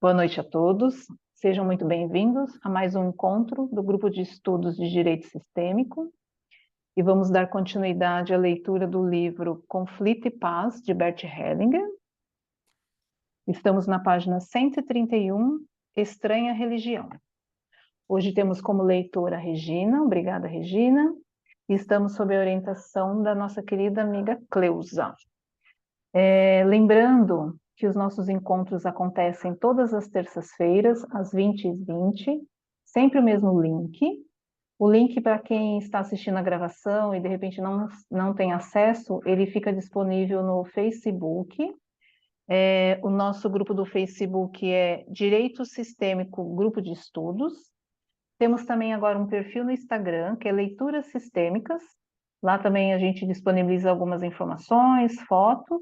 Boa noite a todos. Sejam muito bem-vindos a mais um encontro do Grupo de Estudos de Direito Sistêmico. E vamos dar continuidade à leitura do livro Conflito e Paz, de Bert Hellinger. Estamos na página 131, Estranha Religião. Hoje temos como leitora a Regina. Obrigada, Regina. E estamos sob a orientação da nossa querida amiga Cleusa. Lembrando que os nossos encontros acontecem todas as terças-feiras, às 20h20, sempre o mesmo link. O link, para quem está assistindo a gravação e de repente não tem acesso, ele fica disponível no Facebook. O nosso grupo do Facebook é Direito Sistêmico Grupo de Estudos. Temos também agora um perfil no Instagram, que é Leituras Sistêmicas. Lá também a gente disponibiliza algumas informações, fotos.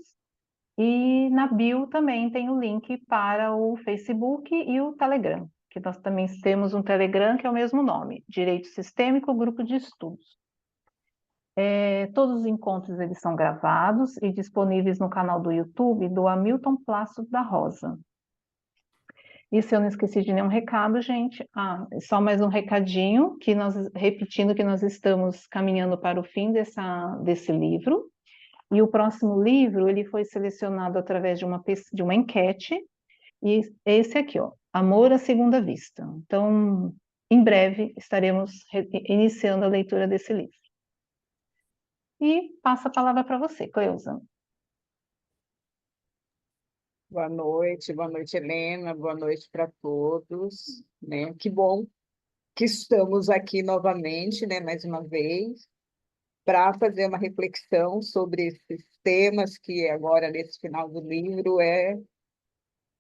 E na bio também tem o link para o Facebook e o Telegram, que nós também temos um Telegram que é o mesmo nome, Direito Sistêmico Grupo de Estudos. Todos os encontros eles são gravados e disponíveis no canal do YouTube do Hamilton Plácido da Rosa. E se eu não esqueci de nenhum recado, gente, só mais um recadinho, repetindo que nós estamos caminhando para o fim desse livro. E o próximo livro, ele foi selecionado através de uma enquete, e esse aqui, ó, Amor à Segunda Vista. Então, em breve, estaremos iniciando a leitura desse livro. E passo a palavra para você, Cleusa. Boa noite, Helena, boa noite para todos, né? Que bom que estamos aqui novamente, né, mais uma vez, para fazer uma reflexão sobre esses temas que agora, nesse final do livro, é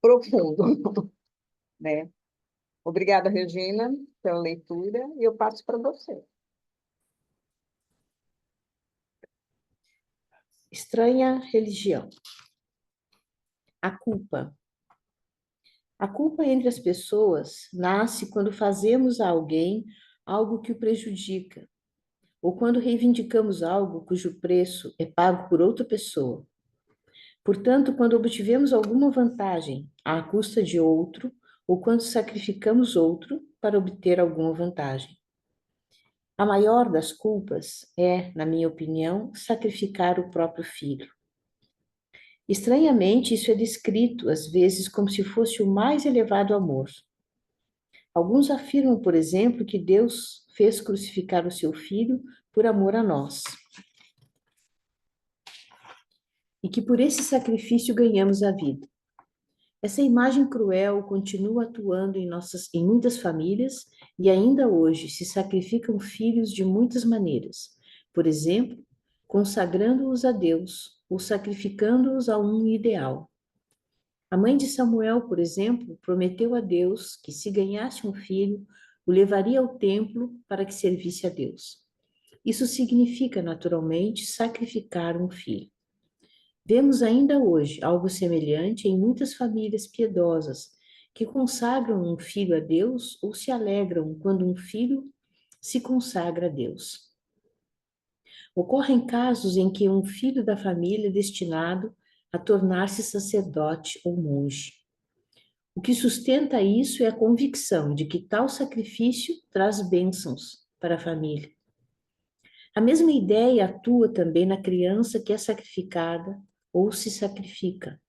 profundo, né? Obrigada, Regina, pela leitura, e eu passo para você. Estranha religião. A culpa. A culpa entre as pessoas nasce quando fazemos a alguém algo que o prejudica, ou quando reivindicamos algo cujo preço é pago por outra pessoa. Portanto, quando obtivemos alguma vantagem à custa de outro, ou quando sacrificamos outro para obter alguma vantagem. A maior das culpas é, na minha opinião, sacrificar o próprio filho. Estranhamente, isso é descrito, às vezes, como se fosse o mais elevado amor. Alguns afirmam, por exemplo, que Deus fez crucificar o seu filho por amor a nós. E que por esse sacrifício ganhamos a vida. Essa imagem cruel continua atuando em muitas famílias e ainda hoje se sacrificam filhos de muitas maneiras. Por exemplo, consagrando-os a Deus ou sacrificando-os a um ideal. A mãe de Samuel, por exemplo, prometeu a Deus que se ganhasse um filho, o levaria ao templo para que servisse a Deus. Isso significa, naturalmente, sacrificar um filho. Vemos ainda hoje algo semelhante em muitas famílias piedosas que consagram um filho a Deus ou se alegram quando um filho se consagra a Deus. Ocorrem casos em que um filho da família é destinado a tornar-se sacerdote ou monge. O que sustenta isso é a convicção de que tal sacrifício traz bênçãos para a família. A mesma ideia atua também na criança que é sacrificada ou se sacrifica.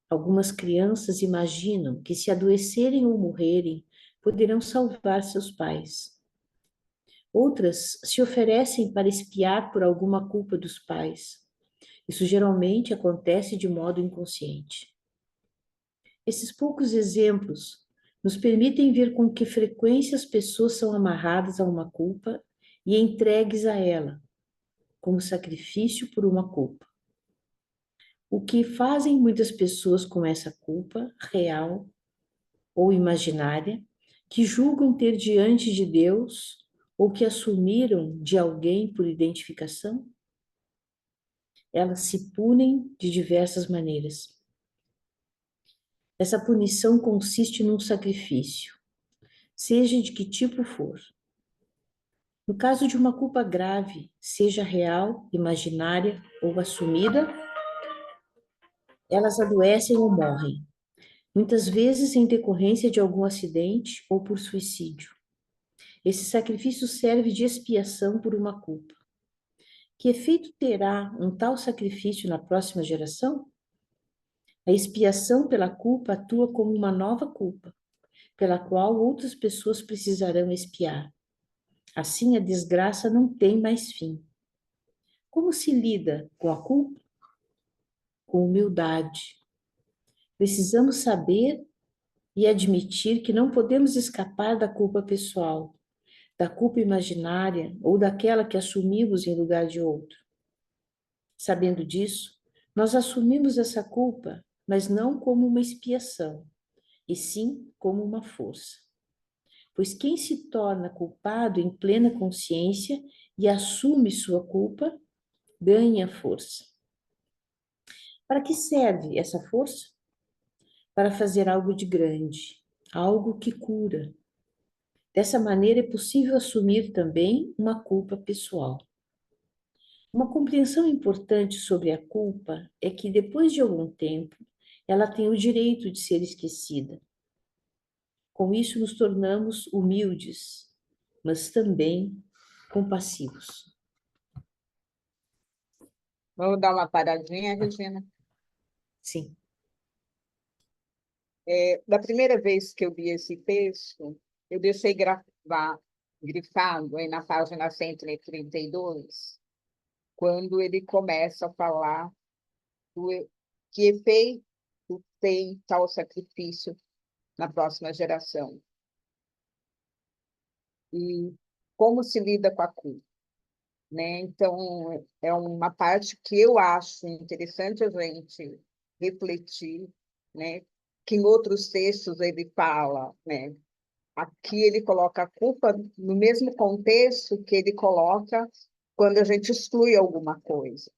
Algumas crianças imaginam que se adoecerem ou morrerem, poderão salvar seus pais. Outras se oferecem para expiar por alguma culpa dos pais. Isso geralmente acontece de modo inconsciente. Esses poucos exemplos nos permitem ver com que frequência as pessoas são amarradas a uma culpa e entregues a ela, como sacrifício por uma culpa. O que fazem muitas pessoas com essa culpa, real ou imaginária, que julgam ter diante de Deus ou que assumiram de alguém por identificação? Elas se punem de diversas maneiras. Essa punição consiste num sacrifício, seja de que tipo for. No caso de uma culpa grave, seja real, imaginária ou assumida, elas adoecem ou morrem. muitas vezes em decorrência de algum acidente ou por suicídio. Esse sacrifício serve de expiação por uma culpa. Que efeito terá um tal sacrifício na próxima geração? A expiação pela culpa atua como uma nova culpa, pela qual outras pessoas precisarão expiar. Assim, a desgraça não tem mais fim. Como se lida com a culpa? Com humildade. Precisamos saber e admitir que não podemos escapar da culpa pessoal, da culpa imaginária ou daquela que assumimos em lugar de outro. Sabendo disso, nós assumimos essa culpa, mas não como uma expiação, e sim como uma força. Pois quem se torna culpado em plena consciência e assume sua culpa, ganha força. Para que serve essa força? Para fazer algo de grande, algo que cura. Dessa maneira é possível assumir também uma culpa pessoal. Uma compreensão importante sobre a culpa é que depois de algum tempo, ela tem o direito de ser esquecida. Com isso, nos tornamos humildes, mas também compassivos. Vamos dar uma paradinha, Regina. Sim. Da primeira vez que eu li esse texto, eu deixei grifado aí na página 132, quando ele começa a falar que efeito tem tal sacrifício na próxima geração e como se lida com a culpa, né? Então, é uma parte que eu acho interessante a gente refletir, né? Que em outros textos ele fala, né? Aqui ele coloca a culpa no mesmo contexto que ele coloca quando a gente exclui alguma coisa,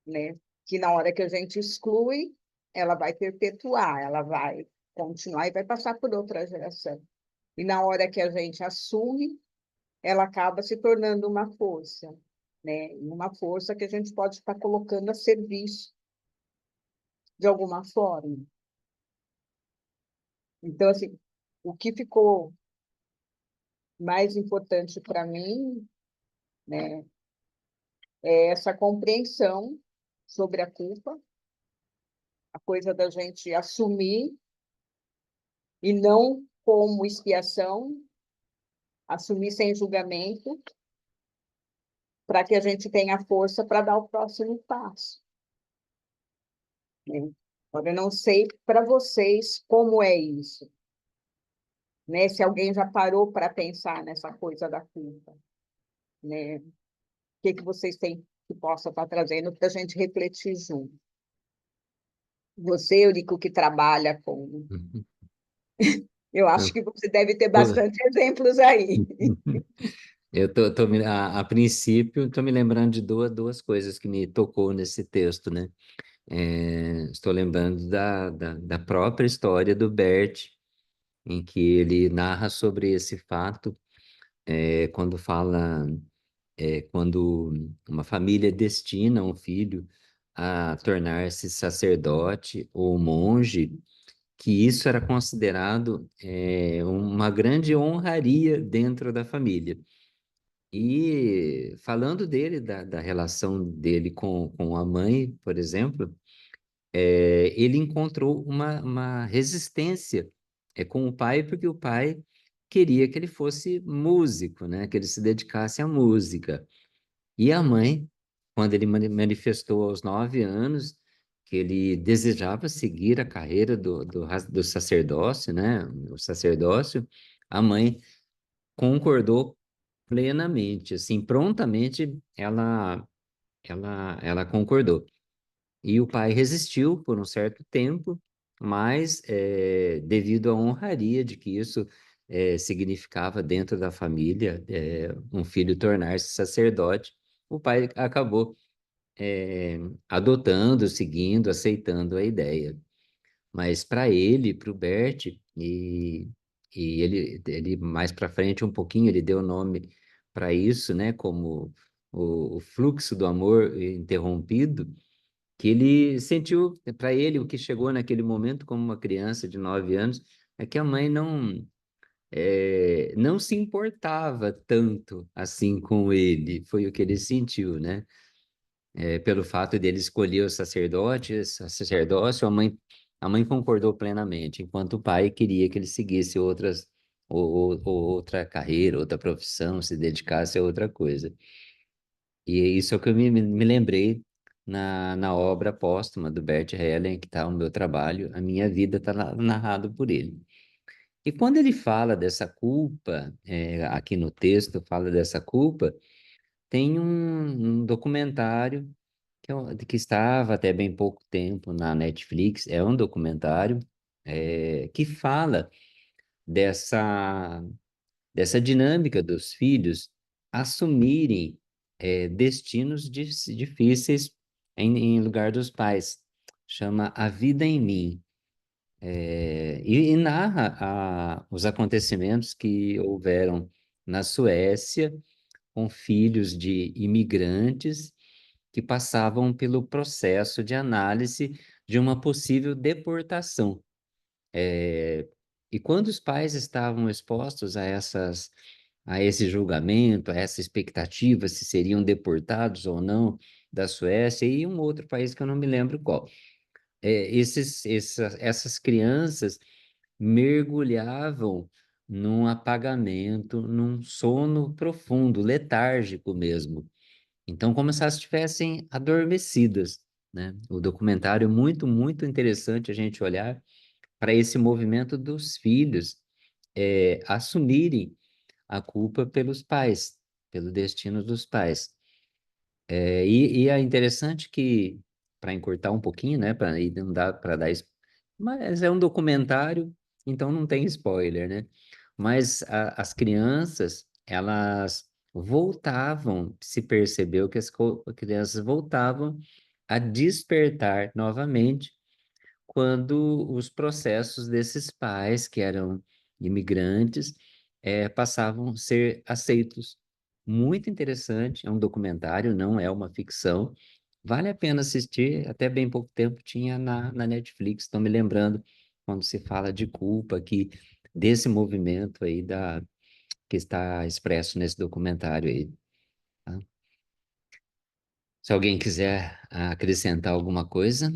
né? Que na hora que a gente exclui, ela vai perpetuar, ela vai continuar e vai passar por outra geração. E na hora que a gente assume, ela acaba se tornando uma força, né? Uma força que a gente pode estar colocando a serviço de alguma forma. Então, assim, o que ficou mais importante para mim, né, é essa compreensão sobre a culpa, a coisa da gente assumir e não como expiação, assumir sem julgamento, para que a gente tenha força para dar o próximo passo, né? Agora, eu não sei para vocês como é isso, né? Se alguém já parou para pensar nessa coisa da culpa, né? O que vocês têm que possa estar trazendo para a gente refletir junto? Você, Eurico, que trabalha com... Uhum. Eu acho Eu que você deve ter tô- bastante exemplos aí. a princípio, estou me lembrando de duas coisas que me tocou nesse texto, né? Estou lembrando da própria história do Bert, em que ele narra sobre esse fato, quando fala, quando uma família destina um filho a tornar-se sacerdote ou monge, que isso era considerado, uma grande honraria dentro da família. E falando dele, da relação dele com a mãe, por exemplo, ele encontrou uma resistência com o pai, porque o pai queria que ele fosse músico, né? Que ele se dedicasse à música. E a mãe, quando ele manifestou aos 9 anos que ele desejava seguir a carreira do sacerdócio, né? O sacerdócio, a mãe concordou plenamente, assim, prontamente ela concordou. E o pai resistiu por um certo tempo, mas devido à honraria de que isso significava dentro da família, um filho tornar-se sacerdote, o pai acabou adotando, seguindo, aceitando a ideia. Mas para ele, para o Bert, e ele mais para frente um pouquinho, ele deu nome para isso, né, como o fluxo do amor interrompido. que ele sentiu, para ele, o que chegou naquele momento como uma criança de 9 anos, é que a mãe não se importava tanto assim com ele, foi o que ele sentiu, né? Pelo fato dele escolher o sacerdócio, a mãe concordou plenamente, enquanto o pai queria que ele seguisse outra carreira, outra profissão, se dedicasse a outra coisa. E é isso que eu me lembrei na obra póstuma do Bert Hellinger, que está o meu trabalho, a minha vida está narrado por ele. E quando ele fala dessa culpa, aqui no texto fala dessa culpa, tem um documentário que estava até bem pouco tempo na Netflix, é um documentário que fala dessa, dessa dinâmica dos filhos assumirem destinos difíceis em lugar dos pais. Chama A Vida em Mim. E narra os acontecimentos que houveram na Suécia com filhos de imigrantes que passavam pelo processo de análise de uma possível deportação. E quando os pais estavam expostos a esse julgamento, a essa expectativa se seriam deportados ou não da Suécia e um outro país que eu não me lembro qual. Essas crianças mergulhavam num apagamento, num sono profundo, letárgico mesmo. Então, como se elas estivessem adormecidas, né? O documentário é muito, muito interessante a gente olhar para esse movimento dos filhos assumirem a culpa pelos pais, pelo destino dos pais. E é interessante que, para encurtar um pouquinho, né, para não dar para dar, mas é um documentário, então não tem spoiler, né? Mas as crianças, elas voltavam, se percebeu que as crianças voltavam a despertar novamente quando os processos desses pais, que eram imigrantes, passavam a ser aceitos. Muito interessante, é um documentário, não é uma ficção. Vale a pena assistir, até bem pouco tempo tinha na Netflix, estou me lembrando, quando se fala de culpa, aqui, desse movimento aí que está expresso nesse documentário aí. Tá? Se alguém quiser acrescentar alguma coisa.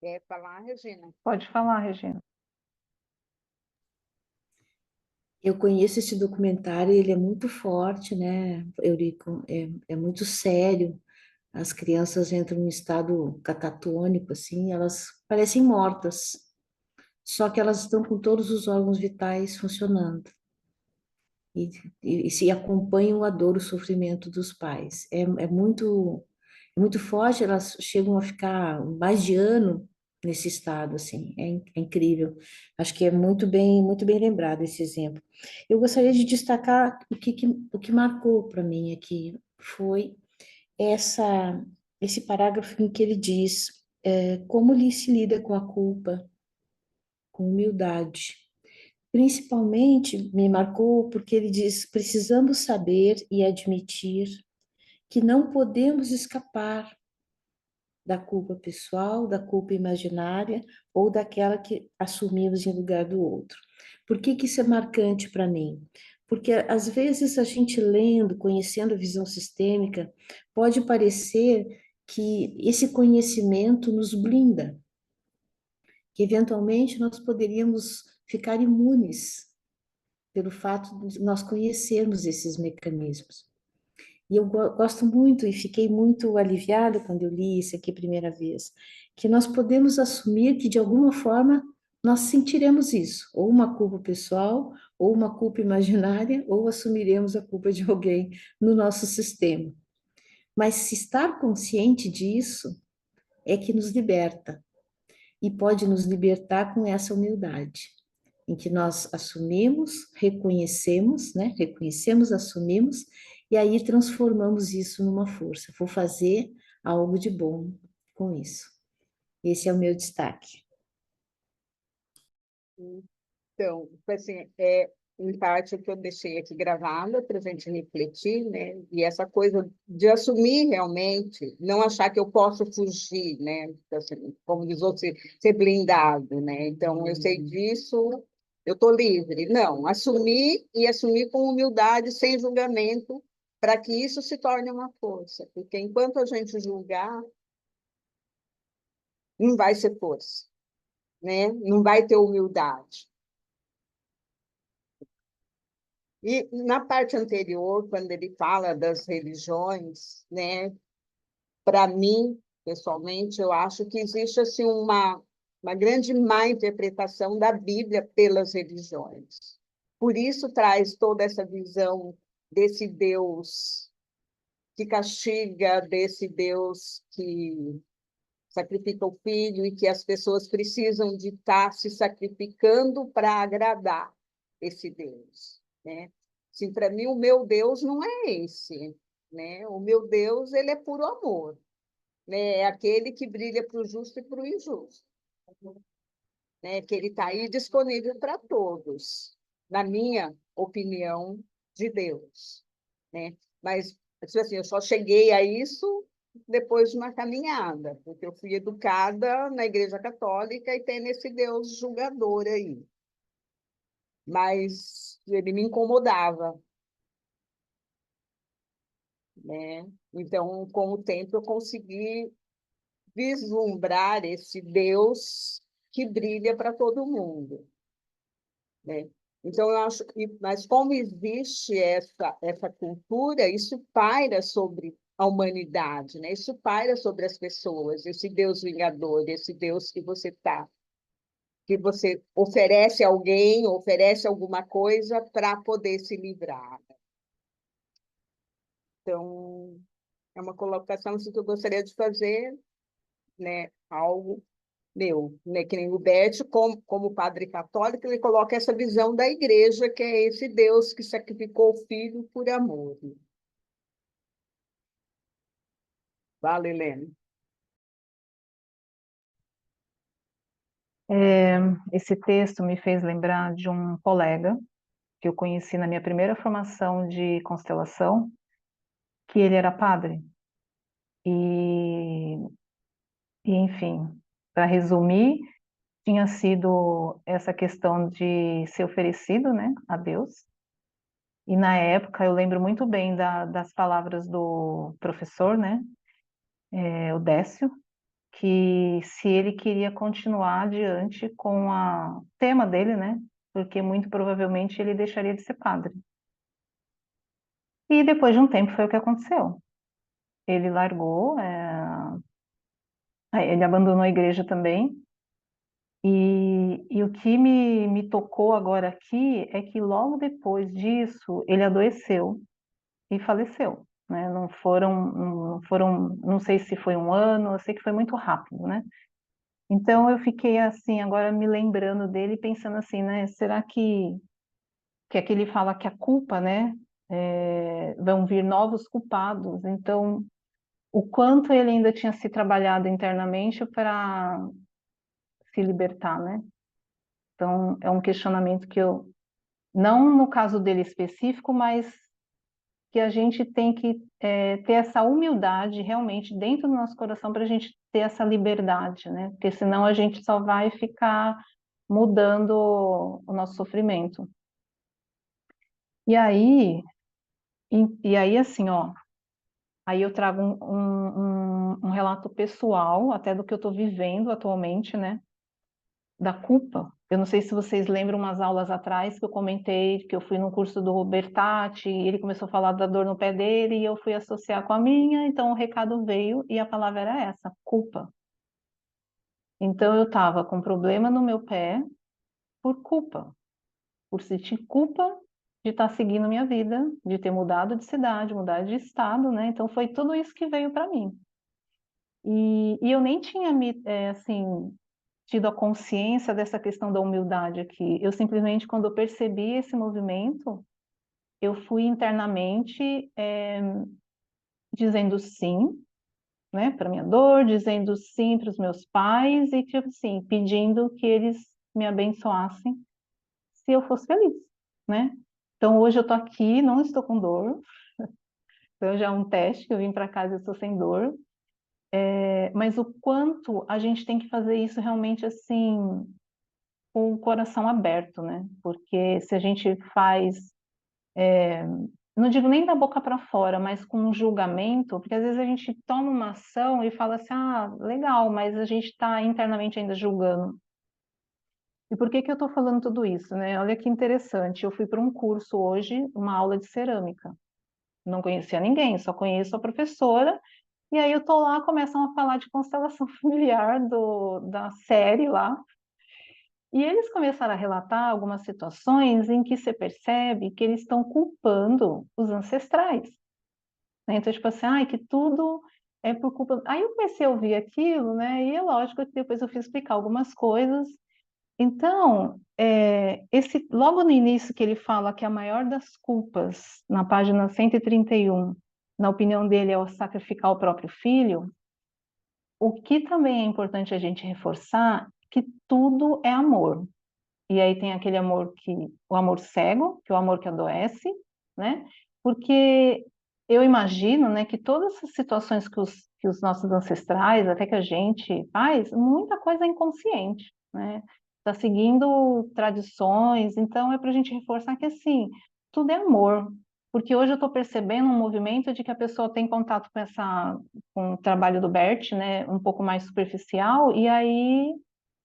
Quer falar, Regina? Pode falar, Regina. Eu conheço esse documentário, ele é muito forte, né, Eurico? É muito sério. As crianças entram em estado catatônico, assim, elas parecem mortas, só que elas estão com todos os órgãos vitais funcionando. E, e se acompanham a dor, o sofrimento dos pais. É muito forte, elas chegam a ficar mais de ano nesse estado, assim, é incrível. Acho que é muito bem lembrado esse exemplo. Eu gostaria de destacar o que marcou para mim aqui foi essa, esse parágrafo em que ele diz como se lida com a culpa, com humildade. Principalmente me marcou porque ele diz: precisamos saber e admitir que não podemos escapar da culpa pessoal, da culpa imaginária ou daquela que assumimos em lugar do outro. Por que isso é marcante para mim? Porque às vezes a gente lendo, conhecendo a visão sistêmica, pode parecer que esse conhecimento nos blinda, que eventualmente nós poderíamos ficar imunes pelo fato de nós conhecermos esses mecanismos. E eu gosto muito e fiquei muito aliviada quando eu li isso aqui a primeira vez, que nós podemos assumir que de alguma forma nós sentiremos isso, ou uma culpa pessoal, ou uma culpa imaginária, ou assumiremos a culpa de alguém no nosso sistema. Mas se estar consciente disso é que nos liberta e pode nos libertar com essa humildade em que nós assumimos, reconhecemos, né? Reconhecemos, assumimos, e aí transformamos isso numa força. Vou fazer algo de bom com isso. Esse é o meu destaque. Então, assim, em parte, o que eu deixei aqui gravado para a gente refletir, né? E essa coisa de assumir realmente, não achar que eu posso fugir, né? Assim, como diz outros, ser blindado, né? Então, eu sei disso, eu estou livre. Não, assumir e assumir com humildade, sem julgamento, para que isso se torne uma força. Porque enquanto a gente julgar, não vai ser força, né? Não vai ter humildade. E na parte anterior, quando ele fala das religiões, né, para mim, pessoalmente, eu acho que existe assim, uma grande má interpretação da Bíblia pelas religiões. Por isso traz toda essa visão desse Deus que castiga, desse Deus que sacrifica o filho e que as pessoas precisam de estar se sacrificando para agradar esse Deus, né? Assim, para mim, o meu Deus não é esse, né? O meu Deus, ele é puro amor, né? É aquele que brilha para o justo e para o injusto, né? Que ele está aí disponível para todos, na minha opinião de Deus, né? Mas, assim, eu só cheguei a isso depois de uma caminhada, porque eu fui educada na Igreja Católica e tem esse Deus julgador aí. Mas ele me incomodava, né? Então, com o tempo, eu consegui vislumbrar esse Deus que brilha para todo mundo, né? Então, eu acho que, mas como existe essa cultura, isso paira sobre a humanidade, né? Isso paira sobre as pessoas, esse Deus vingador, esse Deus que você oferece a alguém, oferece alguma coisa para poder se livrar. Então, é uma colocação assim, que eu gostaria de fazer, né? Algo meu, né? Que nem o Bert, como padre católico, ele coloca essa visão da igreja, que é esse Deus que sacrificou o filho por amor. Vale, Helene. Esse texto me fez lembrar de um colega que eu conheci na minha primeira formação de constelação, que ele era padre. E, enfim, para resumir, tinha sido essa questão de ser oferecido, né, a Deus. E na época eu lembro muito bem das palavras do professor, né, o Décio, que se ele queria continuar adiante com o tema dele, né, porque muito provavelmente ele deixaria de ser padre. E depois de um tempo foi o que aconteceu. Ele largou, ele abandonou a igreja também. E o que me tocou agora aqui é que logo depois disso ele adoeceu e faleceu, né? Não sei se foi um ano, eu sei que foi muito rápido, né? Então eu fiquei assim, agora me lembrando dele, pensando assim, né? Será que aqui ele fala que a culpa, né? Vão vir novos culpados. Então, o quanto ele ainda tinha se trabalhado internamente para se libertar, né? Então, é um questionamento que eu, não no caso dele específico, mas que a gente tem que ter essa humildade realmente dentro do nosso coração para a gente ter essa liberdade, né? Porque senão a gente só vai ficar mudando o nosso sofrimento. E aí, assim, ó, aí eu trago um relato pessoal, até do que eu estou vivendo atualmente, né? Da culpa. Eu não sei se vocês lembram umas aulas atrás que eu comentei que eu fui no curso do Robertati, e ele começou a falar da dor no pé dele e eu fui associar com a minha, então o recado veio e a palavra era essa, culpa. Então eu estava com problema no meu pé por culpa, por sentir culpa de estar seguindo minha vida, de ter mudado de cidade, mudado de estado, né? Então foi tudo isso que veio para mim. E eu nem tinha assim, tido a consciência dessa questão da humildade aqui. Eu simplesmente, quando eu percebi esse movimento, eu fui internamente dizendo sim, né, para minha dor, dizendo sim para os meus pais e tipo assim, pedindo que eles me abençoassem se eu fosse feliz. né? Então hoje eu tô aqui, não estou com dor, então já é um teste que eu vim para casa e estou sem dor. Mas o quanto a gente tem que fazer isso realmente assim, com o coração aberto, né? Porque se a gente faz, não digo nem da boca para fora, mas com um julgamento, porque às vezes a gente toma uma ação e fala assim, ah, legal, mas a gente está internamente ainda julgando. E por que que eu estou falando tudo isso, né? Olha que interessante, eu fui para um curso hoje, uma aula de cerâmica. Não conhecia ninguém, só conheço a professora. E aí eu tô lá, começam a falar de constelação familiar da série lá. E eles começaram a relatar algumas situações em que você percebe que eles estão culpando os ancestrais, né? Então, tipo assim, ai, que tudo é por culpa. Aí eu comecei a ouvir aquilo, né? E é lógico que depois eu fui explicar algumas coisas. Então, logo no início que ele fala que a maior das culpas, na página 131, na opinião dele, é o sacrificar o próprio filho. O que também é importante a gente reforçar que tudo é amor. E aí tem aquele amor o amor cego, que é o amor que adoece, né? Porque eu imagino, né, que todas as situações que os nossos ancestrais, até que a gente faz, muita coisa é inconsciente, né? Está seguindo tradições, então é para a gente reforçar que assim, tudo é amor. Porque hoje eu estou percebendo um movimento de que a pessoa tem contato com o trabalho do Bert, né, um pouco mais superficial, e aí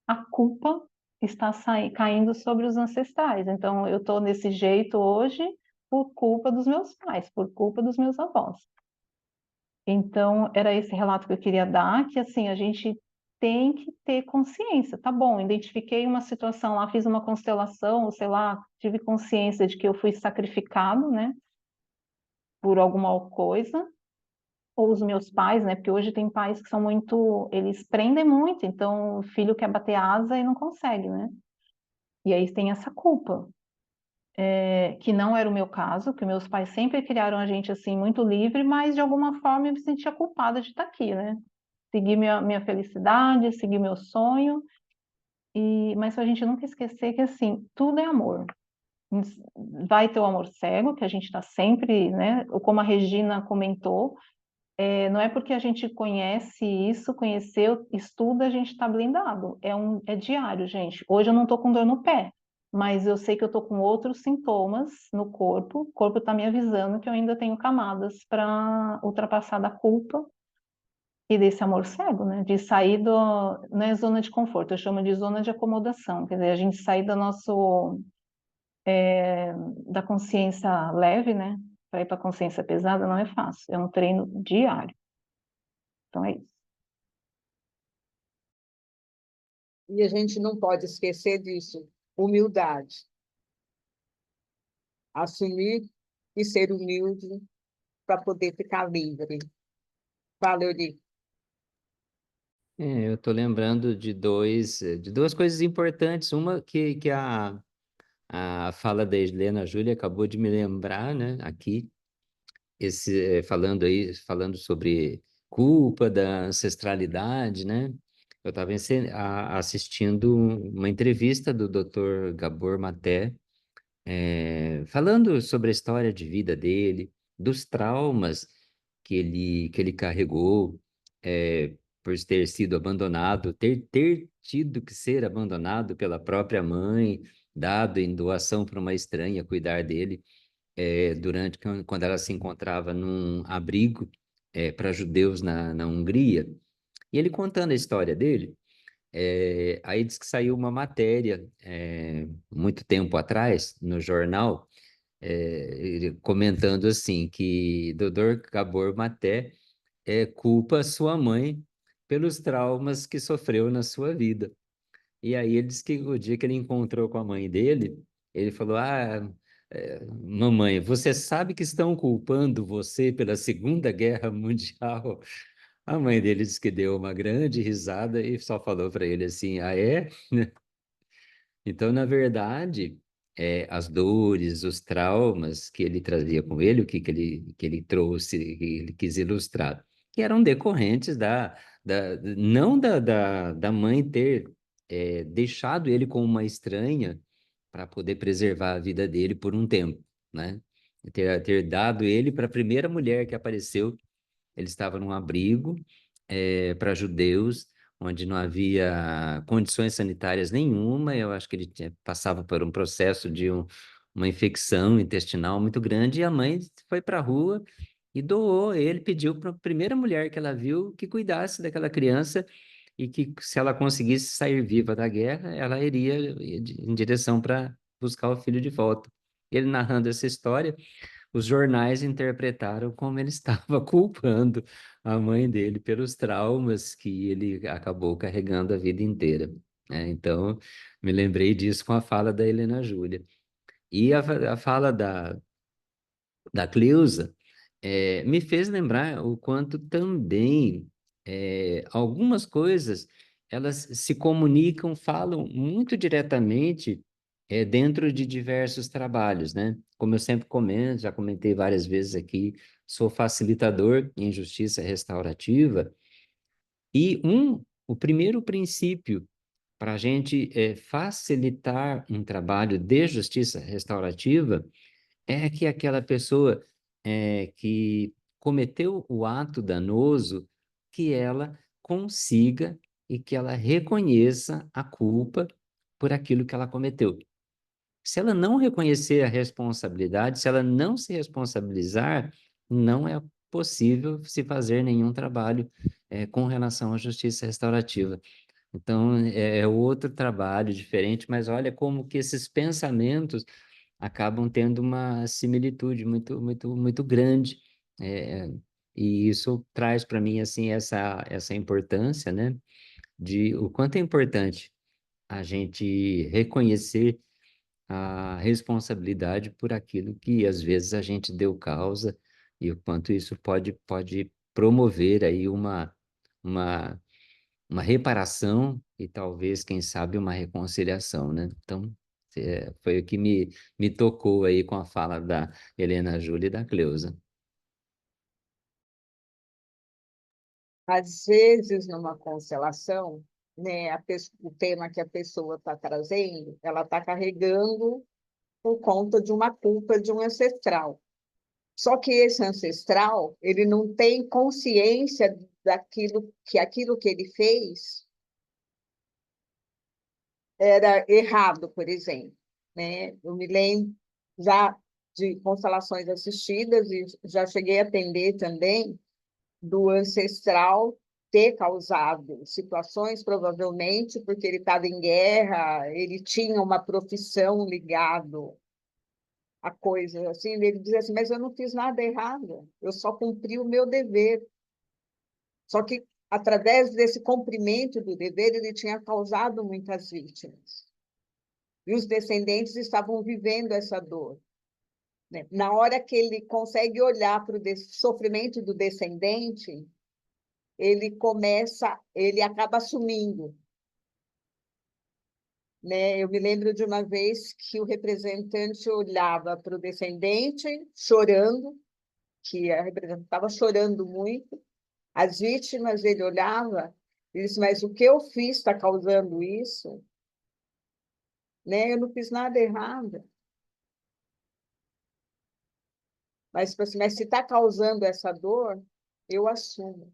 a culpa está caindo sobre os ancestrais. Então, eu estou desse jeito hoje por culpa dos meus pais, por culpa dos meus avós. Então, era esse relato que eu queria dar, que assim, a gente tem que ter consciência, tá bom, identifiquei uma situação lá, fiz uma constelação, ou sei lá, tive consciência de que eu fui sacrificado, né, por alguma coisa, ou os meus pais, né, porque hoje tem pais que são muito, eles prendem muito, então o filho quer bater asa e não consegue, né? E aí tem essa culpa, que não era o meu caso, que meus pais sempre criaram a gente assim muito livre, mas de alguma forma eu me sentia culpada de estar aqui, né? Seguir minha felicidade, seguir meu sonho, mas a gente nunca esquecer que assim, tudo é amor. Vai ter o amor cego, que a gente está sempre, né? Como a Regina comentou, não é porque a gente conhece isso, conheceu, estuda, a gente está blindado. É diário, gente. Hoje eu não estou com dor no pé, mas eu sei que eu estou com outros sintomas no corpo. O corpo está me avisando que eu ainda tenho camadas para ultrapassar da culpa e desse amor cego, né? De sair não é zona de conforto, eu chamo de zona de acomodação. Quer dizer, a gente sair da consciência leve, né? Para ir para a consciência pesada não é fácil. É um treino diário. Então é isso. E a gente não pode esquecer disso. Humildade. Assumir e ser humilde para poder ficar livre. Valeu, Euri. Eu estou lembrando de duas coisas importantes. Uma que a fala da Helena Júlia acabou de me lembrar, né? Aqui, falando sobre culpa da ancestralidade, né? Eu estava assistindo uma entrevista do Dr. Gabor Maté, falando sobre a história de vida dele, dos traumas que ele carregou, por ter sido abandonado, ter tido que ser abandonado pela própria mãe, dado em doação para uma estranha cuidar dele, quando ela se encontrava num abrigo, para judeus na Hungria. E ele contando a história dele, aí diz que saiu uma matéria, muito tempo atrás, no jornal, ele comentando assim, que Dr. Gabor Maté culpa sua mãe pelos traumas que sofreu na sua vida. E aí ele disse que o dia que ele encontrou com a mãe dele, ele falou: mamãe, você sabe que estão culpando você pela Segunda Guerra Mundial? A mãe dele disse que deu uma grande risada e só falou para ele assim: ah, é? Então, na verdade, as dores, os traumas que ele trazia com ele, o que ele trouxe, que ele quis ilustrar, que eram decorrentes não da mãe ter deixado ele com uma estranha para poder preservar a vida dele por um tempo, né? Ter dado ele para a primeira mulher que apareceu. Ele estava num abrigo para judeus, onde não havia condições sanitárias nenhuma. Eu acho que ele passava por um processo de uma infecção intestinal muito grande, e a mãe foi para a rua e doou ele, pediu para a primeira mulher que ela viu que cuidasse daquela criança, e que, se ela conseguisse sair viva da guerra, ela iria em direção para buscar o filho de volta. Ele narrando essa história, os jornais interpretaram como ele estava culpando a mãe dele pelos traumas que ele acabou carregando a vida inteira, né? Então, me lembrei disso com a fala da Helena Júlia. E a fala da Cleusa me fez lembrar o quanto também algumas coisas elas se comunicam, falam muito diretamente dentro de diversos trabalhos, né? Como eu sempre comento, já comentei várias vezes aqui, sou facilitador em justiça restaurativa, e o primeiro princípio para a gente facilitar um trabalho de justiça restaurativa é que aquela pessoa que cometeu o ato danoso, que ela consiga e que ela reconheça a culpa por aquilo que ela cometeu. Se ela não reconhecer a responsabilidade, se ela não se responsabilizar, não é possível se fazer nenhum trabalho com relação à justiça restaurativa. Então, é outro trabalho diferente, mas olha como que esses pensamentos acabam tendo uma similitude muito, muito, muito grande. É, e isso traz para mim assim essa importância, né, de o quanto é importante a gente reconhecer a responsabilidade por aquilo que às vezes a gente deu causa, e o quanto isso pode promover aí uma, uma reparação e talvez, quem sabe, uma reconciliação, né? Então, foi o que me tocou aí com a fala da Helena Júlia e da Cleusa. Às vezes, numa constelação, né, o tema que a pessoa está trazendo, ela está carregando por conta de uma culpa de um ancestral. Só que esse ancestral, ele não tem consciência aquilo que ele fez era errado, por exemplo, né? Eu me lembro já de constelações assistidas e já cheguei a atender também do ancestral ter causado situações, provavelmente porque ele estava em guerra, ele tinha uma profissão ligado a coisas assim, ele dizia assim, mas eu não fiz nada errado, eu só cumpri o meu dever. Só que, através desse cumprimento do dever, ele tinha causado muitas vítimas. E os descendentes estavam vivendo essa dor, né? Na hora que ele consegue olhar para o sofrimento do descendente, ele acaba assumindo, né? Eu me lembro de uma vez que o representante olhava para o descendente chorando, que a representante estava chorando muito, as vítimas, ele olhava e disse, mas o que eu fiz está causando isso? Né? Eu não fiz nada errado. Mas, tipo assim, mas se está causando essa dor, eu assumo.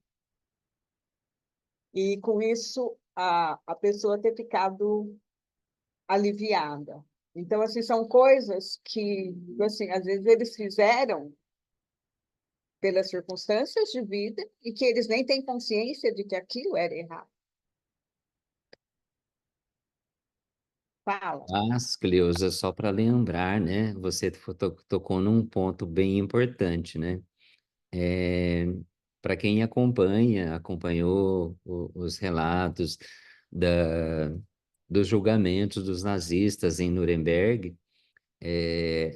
E com isso, a pessoa ter ficado aliviada. Então, assim, são coisas que, assim, às vezes eles fizeram pelas circunstâncias de vida e que eles nem têm consciência de que aquilo era errado. Fala. Mas, Cleusa, só para lembrar, né? Você tocou num ponto bem importante, né? Para quem acompanhou os relatos da, dos julgamentos dos nazistas em Nuremberg,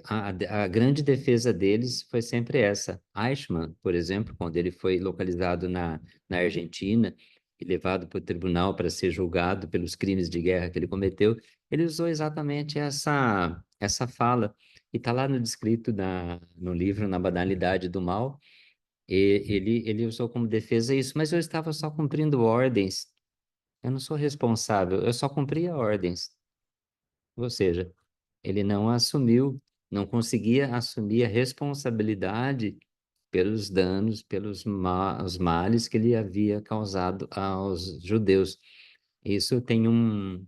a grande defesa deles foi sempre essa. Eichmann, por exemplo, quando ele foi localizado na Argentina e levado para o tribunal para ser julgado pelos crimes de guerra que ele cometeu, ele usou exatamente essa fala. E está lá no descrito no livro Na Banalidade do Mal. Ele usou como defesa isso, mas eu estava só cumprindo ordens. Eu não sou responsável, eu só cumpria ordens. Ou seja, ele não assumiu, não conseguia assumir a responsabilidade pelos danos, os males que ele havia causado aos judeus. Isso tem uma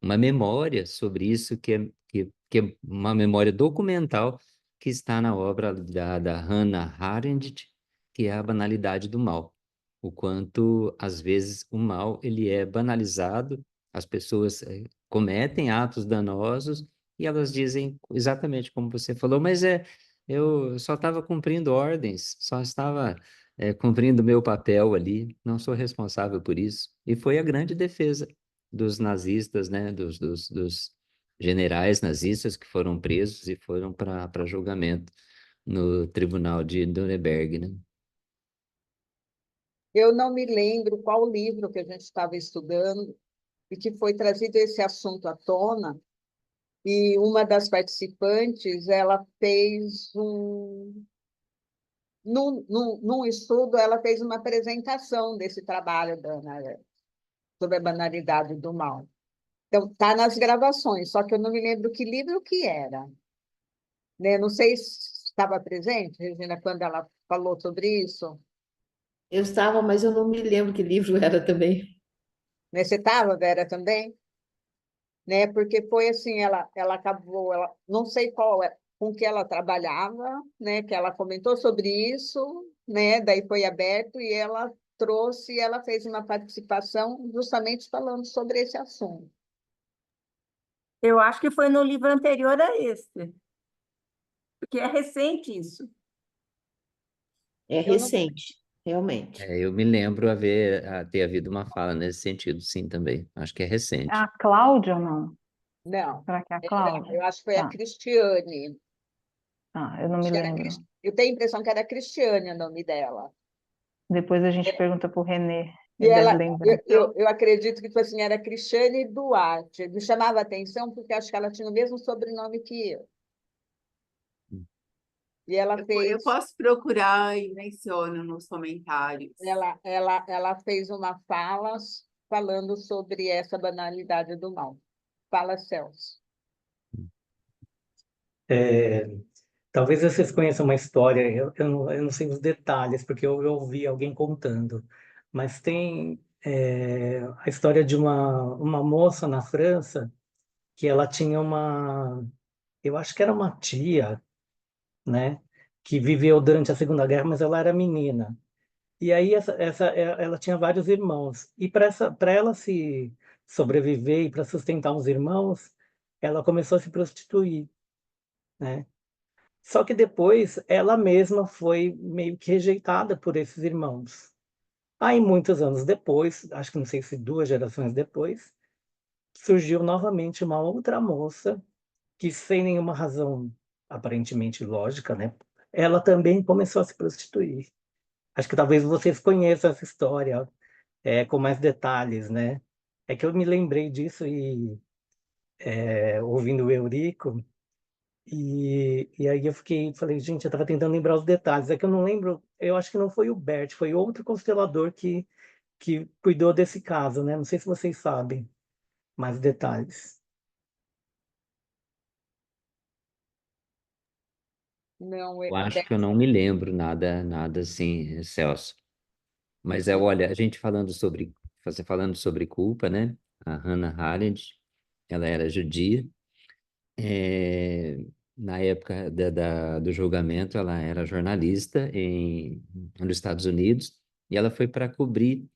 memória sobre isso que é uma memória documental que está na obra da Hannah Arendt, que é a banalidade do mal. O quanto, às vezes, o mal ele é banalizado, as pessoas cometem atos danosos e elas dizem exatamente como você falou, mas eu só estava cumprindo ordens, só estava cumprindo meu papel ali, não sou responsável por isso. E foi a grande defesa dos nazistas, né, dos generais nazistas que foram presos e foram para julgamento no tribunal de Nuremberg, né? Eu não me lembro qual livro que a gente estava estudando e que foi trazido esse assunto à tona, e uma das participantes, ela fez num estudo, ela fez uma apresentação desse trabalho da Ana Arendt, sobre a banalidade do mal. Então, está nas gravações, só que eu não me lembro que livro que era. Né? Não sei se estava presente, Regina, quando ela falou sobre isso. Eu estava, mas eu não me lembro que livro era também. Né? Você estava, Vera, também? Né? Porque foi assim, ela acabou, não sei qual é, com que ela trabalhava, né? Que ela comentou sobre isso, né? Daí foi aberto e ela fez uma participação justamente falando sobre esse assunto. Eu acho que foi no livro anterior a esse, porque é recente isso. É Eu não, recente, realmente. Eu me lembro ter havido uma fala nesse sentido, sim, também. Acho que é É a recente. Cláudia ou não? não, Será que é a Cláudia? eu acho que foi a Tá, Cristiane. tá, eu não me Acho que era, lembro. eu tenho a impressão que era Cristiane o nome dela. Depois a gente pergunta para o Renê, E ele deve ela, lembrar. eu acredito que tipo assim, era Cristiane Duarte. Me chamava a atenção porque acho que ela tinha o mesmo sobrenome que eu. E ela Eu fez, posso procurar e menciono nos comentários. ela fez uma fala falando sobre essa banalidade do mal. Fala, Celso. É, talvez vocês conheçam uma história, eu não sei os detalhes, porque eu ouvi alguém contando, mas tem a história de uma moça na França que ela tinha eu acho que era uma tia, né, que viveu durante a Segunda Guerra, mas ela era menina. E aí ela tinha vários irmãos. E para ela se sobreviver e para sustentar os irmãos, ela começou a se prostituir, né? Só que depois ela mesma foi meio que rejeitada por esses irmãos. Aí, muitos anos depois, acho que não sei se 2 gerações depois, surgiu novamente uma outra moça que, sem nenhuma razão aparentemente lógica, né? Ela também começou a se prostituir. Acho que talvez vocês conheçam essa história, com mais detalhes, né? É que eu me lembrei disso e ouvindo o Eurico. E aí falei, gente, eu estava tentando lembrar os detalhes. É que eu não lembro, eu acho que não foi o Bert, foi outro constelador que cuidou desse caso, né? Não sei se vocês sabem mais detalhes. Não, Eu acho que eu não me lembro nada assim, Celso. Mas olha, a gente você falando sobre culpa, né? A Hannah Arendt, ela era judia. É, na época do julgamento, ela era jornalista nos Estados Unidos e ela foi para cobrir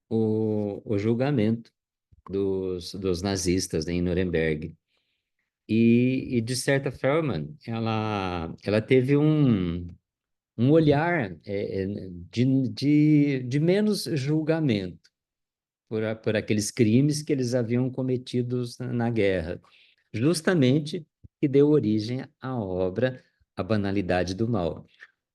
o julgamento dos nazistas, né, em Nuremberg. De certa forma, ela teve um olhar de menos julgamento por aqueles crimes que eles haviam cometidos na guerra, justamente que deu origem à obra A Banalidade do Mal,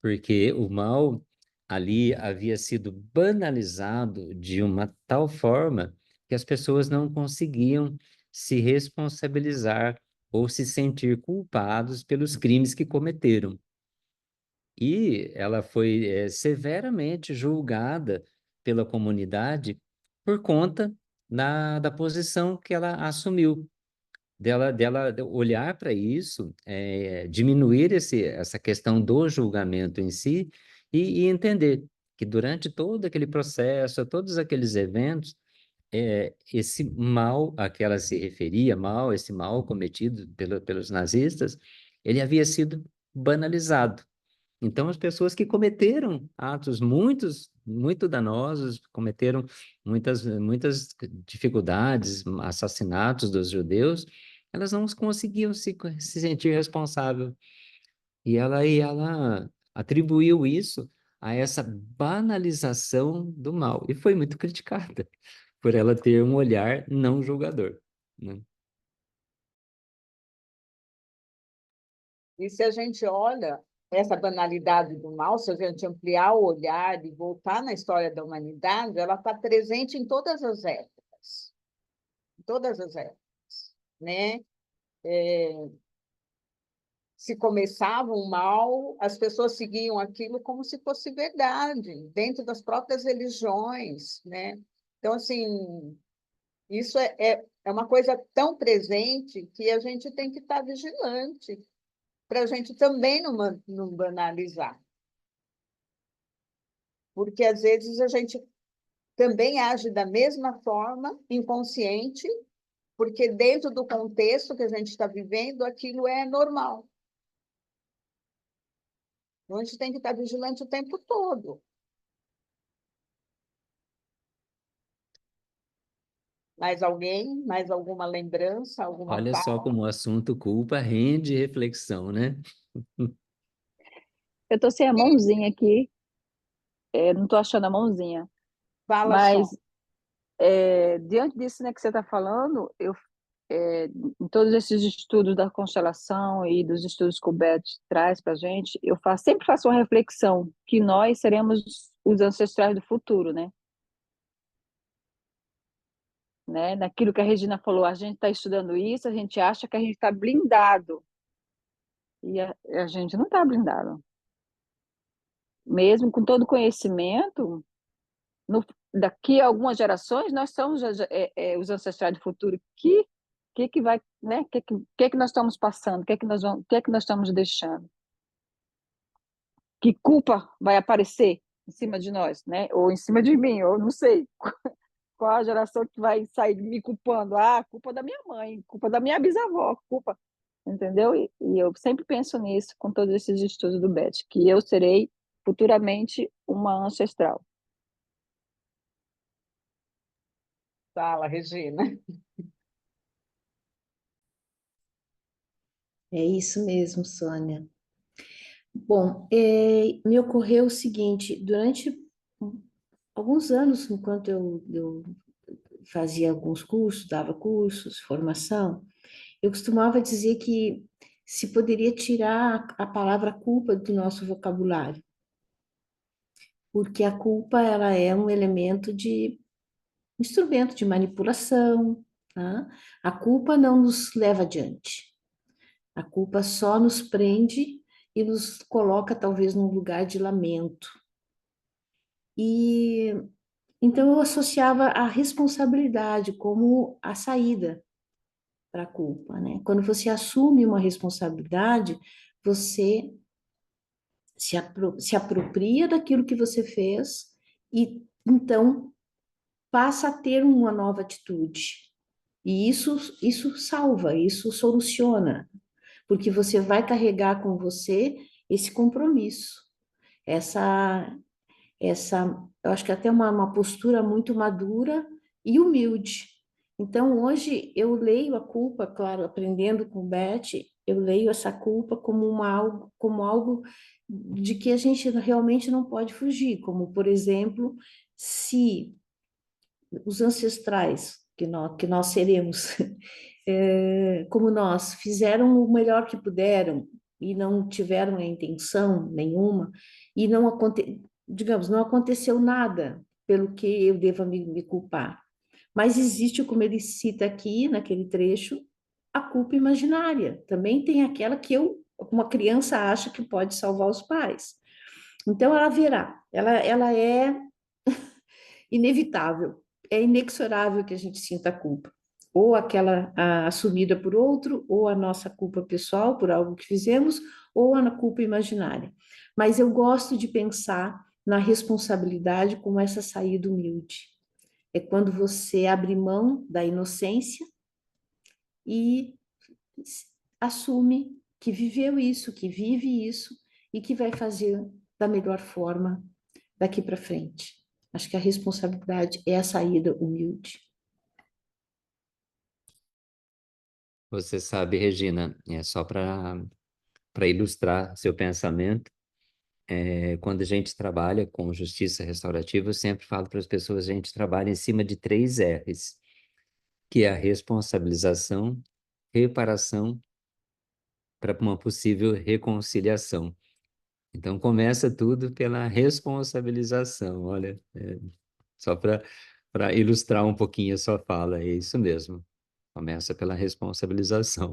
porque o mal ali havia sido banalizado de uma tal forma que as pessoas não conseguiam se responsabilizar ou se sentir culpados pelos crimes que cometeram. E ela foi severamente julgada pela comunidade por conta da posição que ela assumiu. dela olhar para isso, diminuir essa questão do julgamento em si e entender que durante todo aquele processo, todos aqueles eventos, esse mal a que ela se referia, esse mal cometido pelos nazistas, ele havia sido banalizado. Então, as pessoas que cometeram atos muito danosos, cometeram muitas dificuldades, assassinatos dos judeus, elas não conseguiam se sentir responsável. E ela atribuiu isso a essa banalização do mal. E foi muito criticada por ela ter um olhar não julgador, né? E se a gente olha essa banalidade do mal, se a gente ampliar o olhar e voltar na história da humanidade, ela está presente em todas as épocas. Em todas as épocas, né? Se começava um mal, as pessoas seguiam aquilo como se fosse verdade, dentro das próprias religiões, né? Então, assim, isso é uma coisa tão presente que a gente tem que estar vigilante para a gente também não banalizar. Porque, às vezes, a gente também age da mesma forma, inconsciente, porque dentro do contexto que a gente está vivendo, aquilo é normal. Então, a gente tem que estar vigilante o tempo todo. Mais alguém? Mais alguma lembrança? Alguma Olha só fala? como o assunto culpa rende reflexão, né? Eu tô sem a mãozinha aqui, não tô achando a mãozinha, Fala mas só. diante disso, né, que você está falando, em todos esses estudos da constelação e dos estudos que o Bert traz para a gente, sempre faço uma reflexão que nós seremos os ancestrais do futuro, né? Naquilo que a Regina falou, a gente está estudando isso, a gente acha que a gente está blindado, e a gente não está blindado. Mesmo com todo o conhecimento, daqui a algumas gerações, nós somos os ancestrais do futuro. Que vai, né? Que nós estamos passando? Que nós estamos deixando? Que culpa vai aparecer em cima de nós, né? Ou em cima de mim, ou não sei qual a geração que vai sair me culpando. Ah, culpa da minha mãe, culpa da minha bisavó, culpa, entendeu? E eu sempre penso nisso com todos esses estudos do Beth, que eu serei futuramente uma ancestral. Fala, Regina. É isso mesmo, Sônia. Bom, me ocorreu o seguinte, durante alguns anos, enquanto eu fazia alguns cursos, dava cursos, formação, eu costumava dizer que se poderia tirar a palavra culpa do nosso vocabulário, porque a culpa ela é um instrumento de manipulação, tá? A culpa não nos leva adiante. A culpa só nos prende e nos coloca talvez num lugar de lamento. E então eu associava a responsabilidade como a saída para a culpa, né? Quando você assume uma responsabilidade, você se apropria daquilo que você fez e então passa a ter uma nova atitude. E isso salva, isso soluciona, porque você vai carregar com você esse compromisso, essa, eu acho que até uma postura muito madura e humilde. Então, hoje, eu leio a culpa, claro, aprendendo com Beth, eu leio essa culpa como algo de que a gente realmente não pode fugir, como, por exemplo, se os ancestrais que nós seremos, como nós, fizeram o melhor que puderam e não tiveram a intenção nenhuma, e digamos, não aconteceu nada pelo que eu deva me culpar. Mas existe, como ele cita aqui, naquele trecho, a culpa imaginária. Também tem aquela que uma criança acha que pode salvar os pais. Então, ela verá, ela é inevitável, é inexorável que a gente sinta culpa. ou aquela assumida por outro, ou a nossa culpa pessoal por algo que fizemos, ou a culpa imaginária. Mas eu gosto de pensar na responsabilidade como essa saída humilde. É quando você abre mão da inocência e assume que viveu isso, que vive isso e que vai fazer da melhor forma daqui para frente. Acho que a responsabilidade é a saída humilde. Você sabe, Regina, é só para ilustrar seu pensamento, quando a gente trabalha com justiça restaurativa, eu sempre falo para as pessoas, a gente trabalha em cima de 3 R's, que é a responsabilização, reparação, para uma possível reconciliação. Então, começa tudo pela responsabilização, olha, só para ilustrar um pouquinho a sua fala, é isso mesmo. Começa pela responsabilização.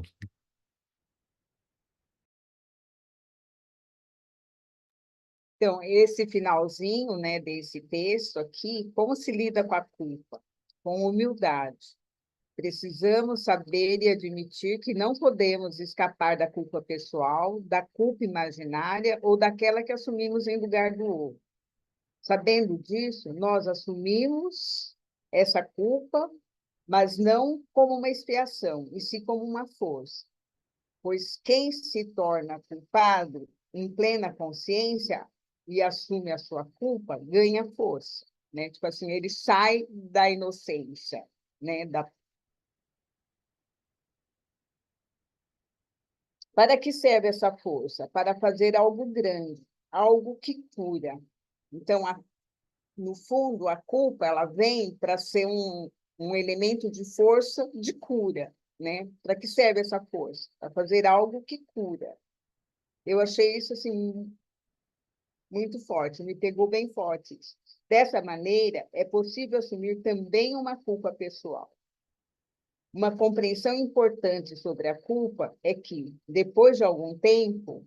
Então, esse finalzinho, né, desse texto aqui, como se lida com a culpa? Com humildade. Precisamos saber e admitir que não podemos escapar da culpa pessoal, da culpa imaginária ou daquela que assumimos em lugar do outro. Sabendo disso, nós assumimos essa culpa, mas não como uma expiação, e sim como uma força. Pois quem se torna culpado em plena consciência e assume a sua culpa, ganha força, né? Tipo assim, ele sai da inocência, né? Para que serve essa força? Para fazer algo grande, algo que cura. Então, no fundo, a culpa ela vem para ser um elemento de força de cura, né? Para que serve essa força? Para fazer algo que cura. Eu achei isso assim muito forte, me pegou bem forte isso. Dessa maneira, é possível assumir também uma culpa pessoal. Uma compreensão importante sobre a culpa é que, depois de algum tempo,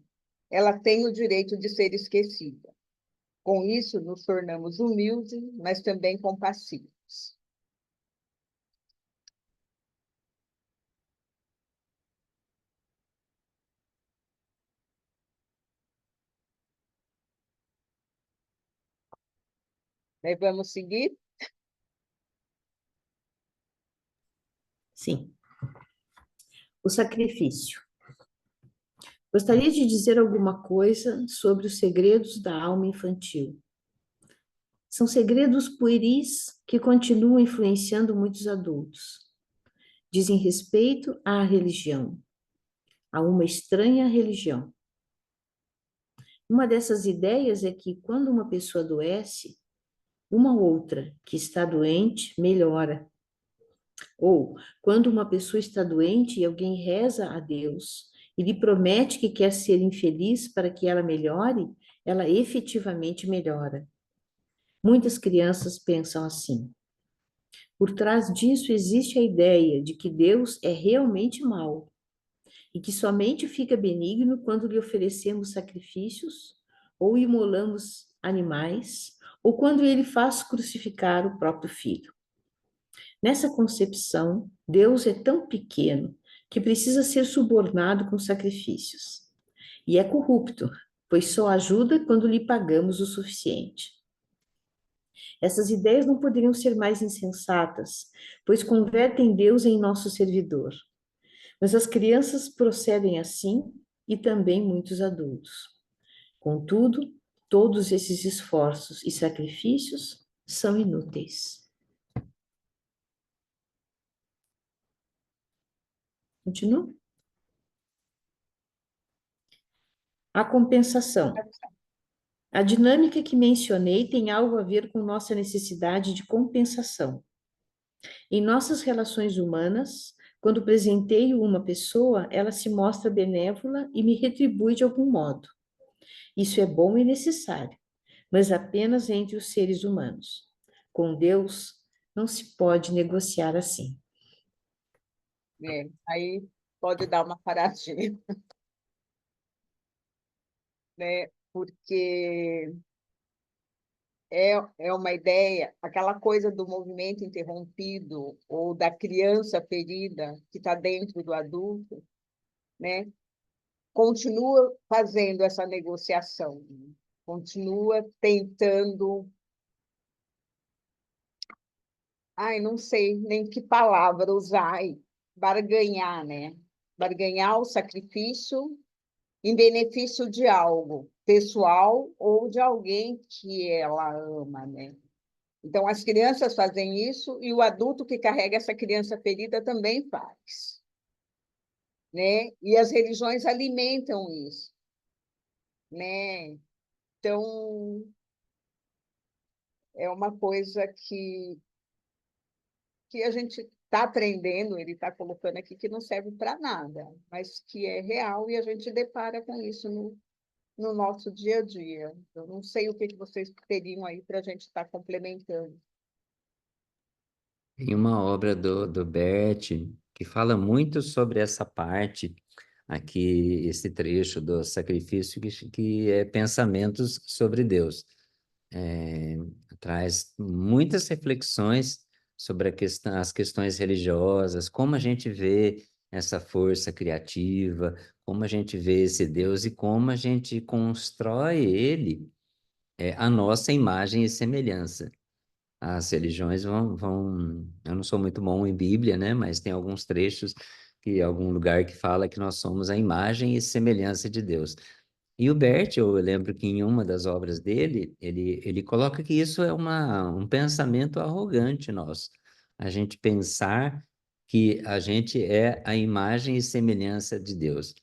ela tem o direito de ser esquecida. Com isso, nos tornamos humildes, mas também compassivos. Aí vamos seguir? Sim. O sacrifício. Gostaria de dizer alguma coisa sobre os segredos da alma infantil. São segredos pueris que continuam influenciando muitos adultos. Dizem respeito à religião, a uma estranha religião. Uma dessas ideias é que quando uma pessoa adoece, uma outra que está doente melhora. Ou quando uma pessoa está doente e alguém reza a Deus e lhe promete que quer ser infeliz para que ela melhore, ela efetivamente melhora. Muitas crianças pensam assim. Por trás disso existe a ideia de que Deus é realmente mau e que somente fica benigno quando lhe oferecemos sacrifícios ou imolamos animais ou quando ele faz crucificar o próprio filho. Nessa concepção, Deus é tão pequeno que precisa ser subornado com sacrifícios. E é corrupto, pois só ajuda quando lhe pagamos o suficiente. Essas ideias não poderiam ser mais insensatas, pois convertem Deus em nosso servidor. Mas as crianças procedem assim e também muitos adultos. Contudo, todos esses esforços e sacrifícios são inúteis. Continua? A compensação. A dinâmica que mencionei tem algo a ver com nossa necessidade de compensação. Em nossas relações humanas, quando presenteio uma pessoa, ela se mostra benévola e me retribui de algum modo. Isso é bom e necessário, mas apenas entre os seres humanos. Com Deus, não se pode negociar assim. Aí pode dar uma paradinha, né? Porque é uma ideia, aquela coisa do movimento interrompido ou da criança ferida que está dentro do adulto, né? Continua fazendo essa negociação, né? Continua tentando, ai, não sei nem que palavra usar, barganhar, né? Barganhar o sacrifício em benefício de algo pessoal ou de alguém que ela ama, né? Então, as crianças fazem isso e o adulto que carrega essa criança ferida também faz, né? E as religiões alimentam isso, né? Então, é uma coisa que a gente está aprendendo, ele está colocando aqui que não serve para nada, mas que é real e a gente depara com isso no nosso dia a dia. Eu não sei o que vocês teriam aí para a gente estar complementando. Tem uma obra do Bert que fala muito sobre essa parte, aqui, esse trecho do sacrifício, que é pensamentos sobre Deus. É, traz muitas reflexões sobre as questões religiosas, como a gente vê essa força criativa, como a gente vê esse Deus e como a gente constrói ele, a nossa imagem e semelhança. As religiões vão. Eu não sou muito bom em Bíblia, né? Mas tem alguns trechos que algum lugar que fala que nós somos a imagem e semelhança de Deus. E o Bert, eu lembro que em uma das obras dele, ele coloca que isso é um pensamento arrogante nosso. A gente pensar que a gente é a imagem e semelhança de Deus.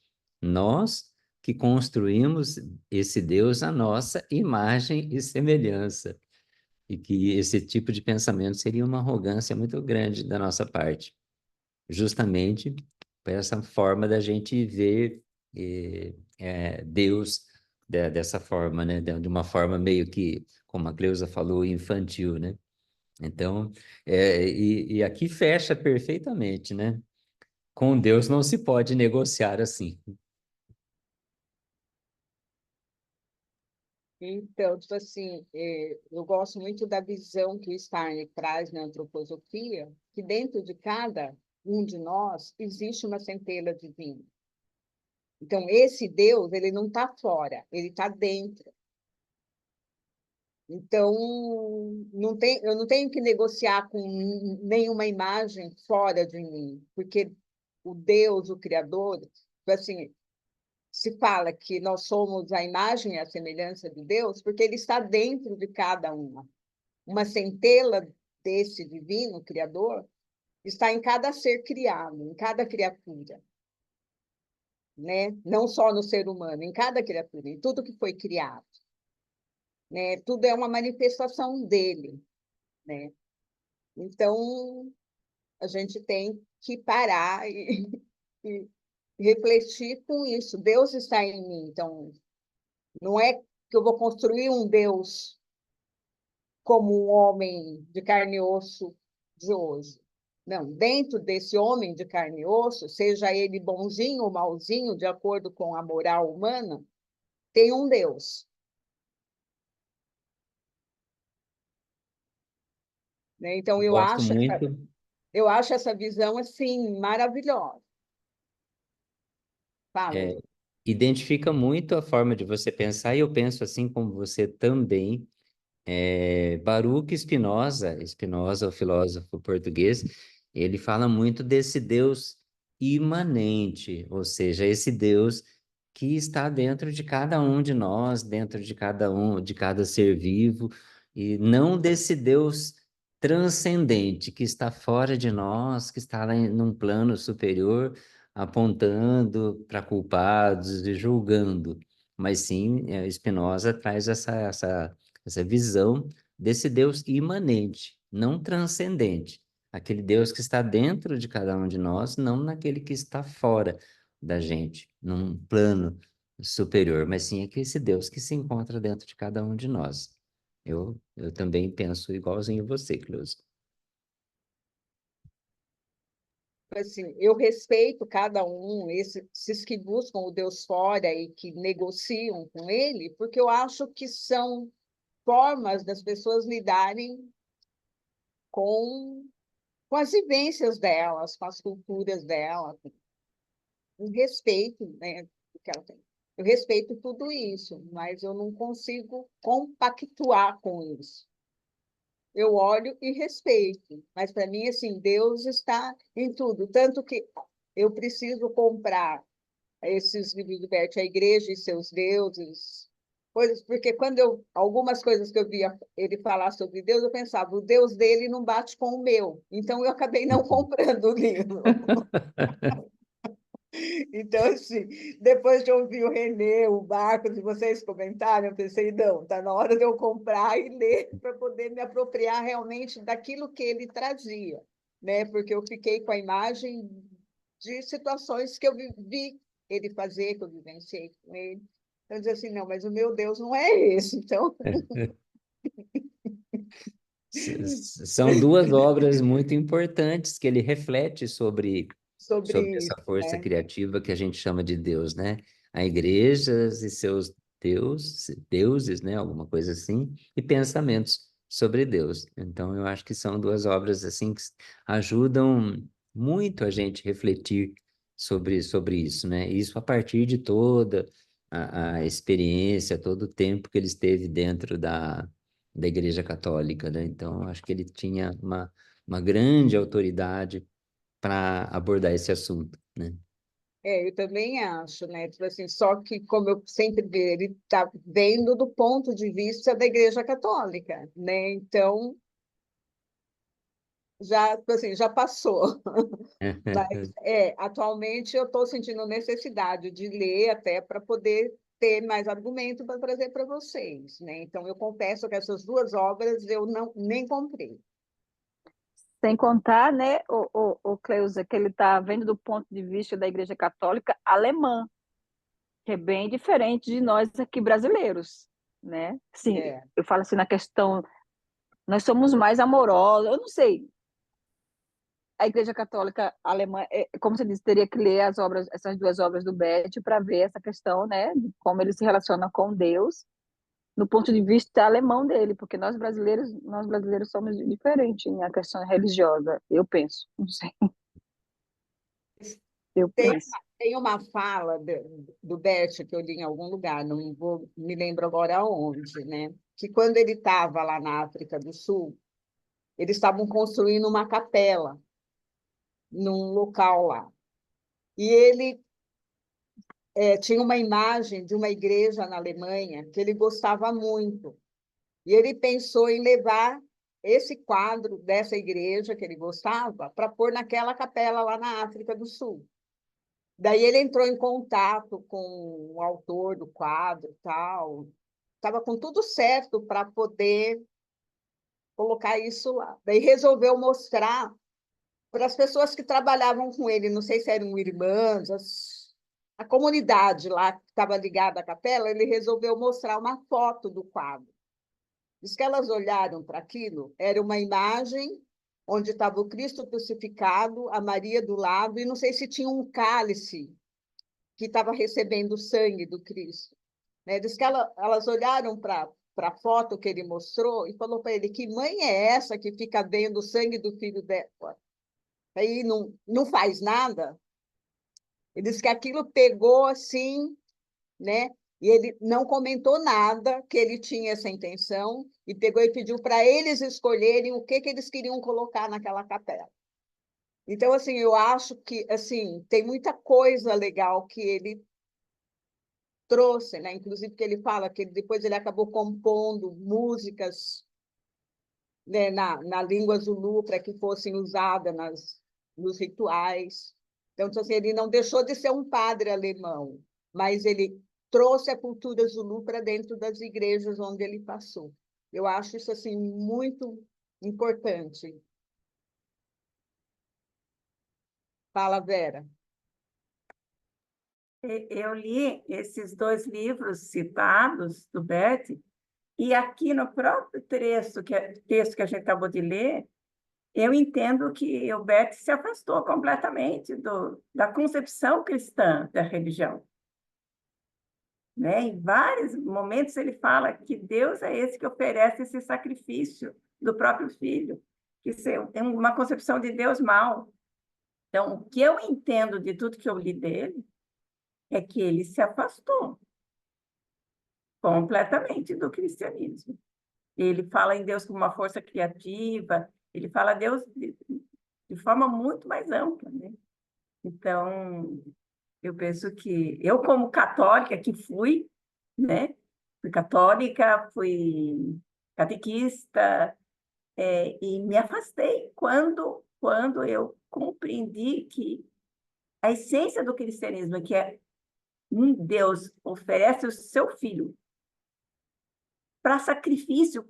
Nós que construímos esse Deus à nossa imagem e semelhança. E que esse tipo de pensamento seria uma arrogância muito grande da nossa parte, justamente por essa forma da gente ver Deus dessa forma, né? De uma forma meio que, como a Cleusa falou, infantil, né? Então, e aqui fecha perfeitamente, né? Com Deus não se pode negociar assim. Então, tipo assim, eu gosto muito da visão que o Steiner traz na antroposofia, que dentro de cada um de nós existe uma centelha divina. Então, esse Deus, ele não está fora, ele está dentro. Então, eu não tenho que negociar com nenhuma imagem fora de mim, porque o Deus, o Criador, tipo assim, se fala que nós somos a imagem e a semelhança de Deus, porque ele está dentro de cada uma. Uma centelha desse divino Criador está em cada ser criado, em cada criatura, né? Não só no ser humano, em cada criatura, em tudo que foi criado, né? Tudo é uma manifestação dele, né? Então, a gente tem que parar e refletir com isso. Deus está em mim, então não é que eu vou construir um Deus como um homem de carne e osso de hoje. Não, dentro desse homem de carne e osso, seja ele bonzinho ou malzinho, de acordo com a moral humana, tem um Deus, né? Então, Gosto muito. eu acho essa visão assim maravilhosa. Fala, é, Ju. Identifica muito a forma de você pensar, e eu penso assim como você também. Baruch Spinoza, o filósofo português, ele fala muito desse Deus imanente, ou seja, esse Deus que está dentro de cada um de nós, dentro de cada um, de cada ser vivo, e não desse Deus transcendente que está fora de nós, que está lá num plano superior, apontando para culpados e julgando. Mas sim, Spinoza traz essa visão desse Deus imanente, não transcendente. Aquele Deus que está dentro de cada um de nós, não naquele que está fora da gente, num plano superior, mas sim aquele esse Deus que se encontra dentro de cada um de nós. Eu também penso igualzinho você, Cleusa. Assim, eu respeito cada um, esses que buscam o Deus fora e que negociam com ele, porque eu acho que são formas das pessoas lidarem com, com as vivências delas, com as culturas delas, o respeito, né, que ela tem. Eu respeito tudo isso, mas eu não consigo compactuar com isso. Eu olho e respeito, mas para mim, assim, Deus está em tudo, tanto que eu preciso comprar esses livros do Bert, a igreja e seus deuses, coisas, porque algumas coisas que eu via ele falar sobre Deus, eu pensava, o Deus dele não bate com o meu, então eu acabei não comprando o livro. Então, assim, depois de ouvir o Renê, o Marcos e vocês comentarem, eu pensei, não, está na hora de eu comprar e ler para poder me apropriar realmente daquilo que ele trazia, né? Porque eu fiquei com a imagem de situações que eu vi ele fazer, que eu vivenciei com ele. Então, eu dizia assim, não, mas o meu Deus não é esse, então... São duas obras muito importantes que ele reflete sobre sobre essa isso, força né? criativa que a gente chama de Deus, né? A igreja e seus deuses, né? Alguma coisa assim, e pensamentos sobre Deus. Então, eu acho que são duas obras assim que ajudam muito a gente refletir sobre isso, né? Isso a partir de toda a experiência, todo o tempo que ele esteve dentro da Igreja Católica, né? Então, eu acho que ele tinha uma grande autoridade para abordar esse assunto, né? Eu também acho, né? Tipo assim, só que, como eu sempre vejo, ele está vendo do ponto de vista da Igreja Católica, né? Então, já, tipo assim, já passou. Mas, atualmente, eu estou sentindo necessidade de ler até para poder ter mais argumento para trazer para vocês, né? Então, eu confesso que essas duas obras eu nem comprei. Sem contar, né, o Cleusa, que ele está vendo do ponto de vista da Igreja Católica alemã, que é bem diferente de nós aqui brasileiros, né? Sim, É. eu falo assim na questão, nós somos mais amorosos, eu não sei. A Igreja Católica alemã, como você disse, teria que ler essas duas obras do Bert para ver essa questão, né, de como ele se relaciona com Deus, no ponto de vista alemão dele, porque nós brasileiros somos diferentes na questão religiosa, eu penso, não sei. Eu Tem, penso. tem uma fala do Bert que eu li em algum lugar, não vou, me lembro agora onde, né? Que quando ele estava lá na África do Sul, eles estavam construindo uma capela num local lá. E ele tinha uma imagem de uma igreja na Alemanha que ele gostava muito. E ele pensou em levar esse quadro dessa igreja que ele gostava para pôr naquela capela lá na África do Sul. Daí ele entrou em contato com o autor do quadro e tal. Estava com tudo certo para poder colocar isso lá. Daí resolveu mostrar para as pessoas que trabalhavam com ele, não sei se eram irmãs, a comunidade lá que estava ligada à capela, ele resolveu mostrar uma foto do quadro. Diz que elas olharam para aquilo, era uma imagem onde estava o Cristo crucificado, a Maria do lado, e não sei se tinha um cálice que estava recebendo o sangue do Cristo. Né? Diz que elas olharam para a foto que ele mostrou e falou para ele, que mãe é essa que fica vendo o sangue do filho dela? Aí não faz nada? Ele disse que aquilo pegou assim, né? E ele não comentou nada que ele tinha essa intenção e pegou e pediu para eles escolherem o que eles queriam colocar naquela capela. Então, assim, eu acho que assim tem muita coisa legal que ele trouxe, né? Inclusive que ele fala que depois ele acabou compondo músicas, né, na língua Zulu para que fossem usadas nos rituais. Então, assim, ele não deixou de ser um padre alemão, mas ele trouxe a cultura Zulu para dentro das igrejas onde ele passou. Eu acho isso assim muito importante. Fala, Vera. Eu li esses dois livros citados do Bert, e aqui no próprio texto que a gente acabou de ler, eu entendo que o Bert se afastou completamente da concepção cristã da religião. né? Em vários momentos ele fala que Deus é esse que oferece esse sacrifício do próprio filho, que isso é uma concepção de Deus mal. Então, o que eu entendo de tudo que eu li dele é que ele se afastou completamente do cristianismo. Ele fala em Deus como uma força criativa, ele fala Deus de forma muito mais ampla, né? Então, eu penso que eu, como católica que fui, né? Fui católica, fui catequista, e me afastei quando eu compreendi que a essência do cristianismo é que um Deus oferece o seu filho para sacrifício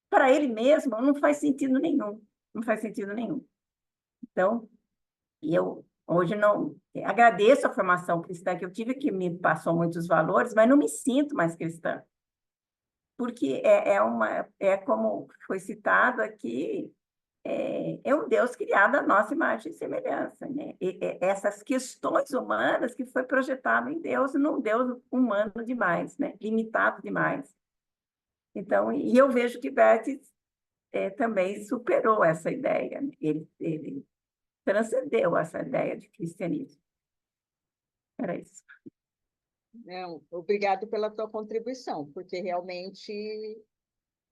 para ele mesmo, não faz sentido nenhum. Não faz sentido nenhum. Então, eu hoje não agradeço a formação cristã que eu tive, que me passou muitos valores, mas não me sinto mais cristã. Porque é como foi citado aqui, é um Deus criado à nossa imagem e semelhança, né? Essas questões humanas que foi projetado em Deus, num Deus humano demais, né? Limitado demais. Então, e eu vejo que Bert também superou essa ideia, né? Ele transcendeu essa ideia de cristianismo. Era isso. Não, obrigado pela tua contribuição, porque realmente,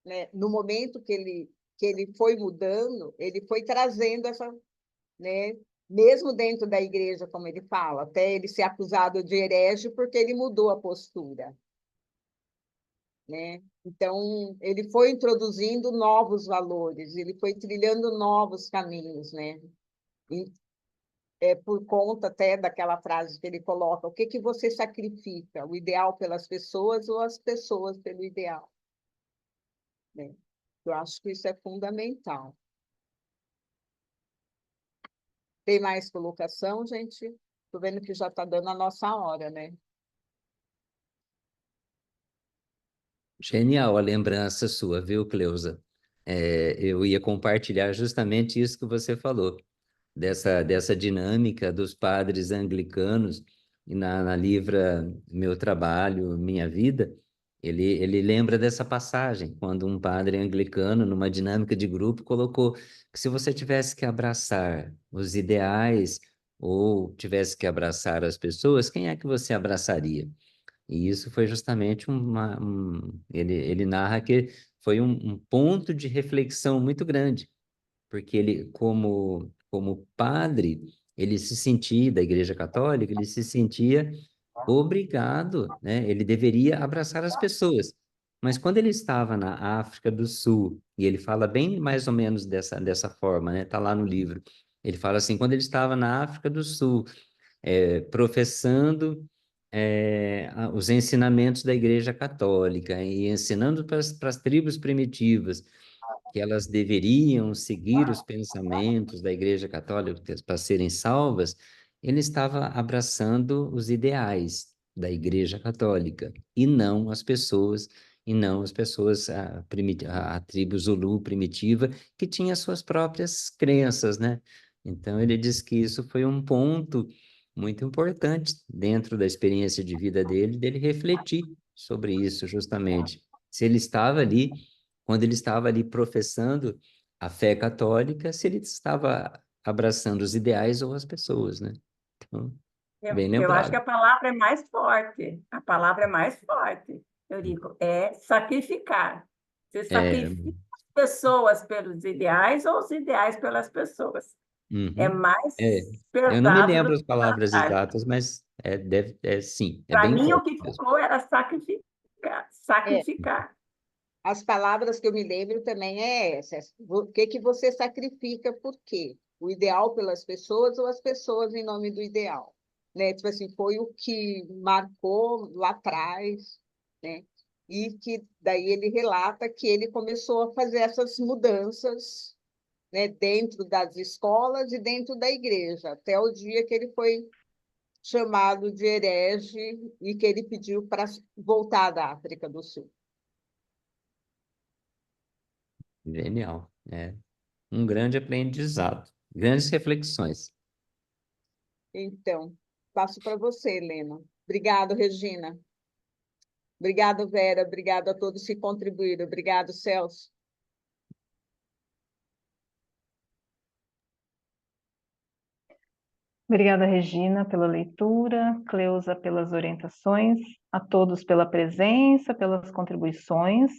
né, no momento que ele foi mudando, ele foi trazendo essa, né, mesmo dentro da igreja, como ele fala, até ele ser acusado de herege porque ele mudou a postura, né? Então, ele foi introduzindo novos valores, ele foi trilhando novos caminhos, né? E, por conta até daquela frase que ele coloca, o que que você sacrifica? O ideal pelas pessoas ou as pessoas pelo ideal? Né? Eu acho que isso é fundamental. Tem mais colocação, gente? Estou vendo que já está dando a nossa hora, né? Genial a lembrança sua, viu, Cleusa? Eu ia compartilhar justamente isso que você falou, dessa dinâmica dos padres anglicanos, e na livra Meu Trabalho, Minha Vida, ele lembra dessa passagem, quando um padre anglicano, numa dinâmica de grupo, colocou que se você tivesse que abraçar os ideais ou tivesse que abraçar as pessoas, quem é que você abraçaria? E isso foi justamente ele narra que foi um ponto de reflexão muito grande, porque ele, como padre, ele se sentia, da Igreja Católica, ele se sentia obrigado, né? Ele deveria abraçar as pessoas. Mas quando ele estava na África do Sul, e ele fala bem mais ou menos dessa forma, né? Tá lá no livro. Ele fala assim, quando ele estava na África do Sul, professando os ensinamentos da Igreja Católica e ensinando para as tribos primitivas que elas deveriam seguir os pensamentos da Igreja Católica para serem salvas, ele estava abraçando os ideais da Igreja Católica e não as pessoas, a tribo Zulu primitiva, que tinha suas próprias crenças, né? Então, ele diz que isso foi um ponto muito importante dentro da experiência de vida dele refletir sobre isso, justamente. Se ele estava ali, quando ele estava ali professando a fé católica, se ele estava abraçando os ideais ou as pessoas, né? Então, bem Eu acho que lembrado. a palavra é mais forte. A palavra é mais forte, Eurico, é sacrificar. Você É, sacrifica as pessoas pelos ideais ou os ideais pelas pessoas. É uhum, mais é. Eu não me pesado do lembro que as palavras vontade. exatas, mas sim, é Para bem mim, o forte que mesmo. ficou era sacrificar, É, sacrificar. as palavras que eu me lembro também é essa. O que que você sacrifica por quê? O ideal pelas pessoas ou as pessoas em nome do ideal? Né? Tipo assim, foi o que marcou lá atrás, né? E que daí ele relata que ele começou a fazer essas mudanças, né, dentro das escolas e dentro da igreja, até o dia que ele foi chamado de herege e que ele pediu para voltar da África do Sul. Genial. É um grande aprendizado, grandes reflexões. Então, passo para você, Helena. Obrigado, Regina. Obrigada, Vera. Obrigada a todos que contribuíram. Obrigado, Celso. Obrigada, Regina, pela leitura, Cleusa, pelas orientações, a todos pela presença, pelas contribuições.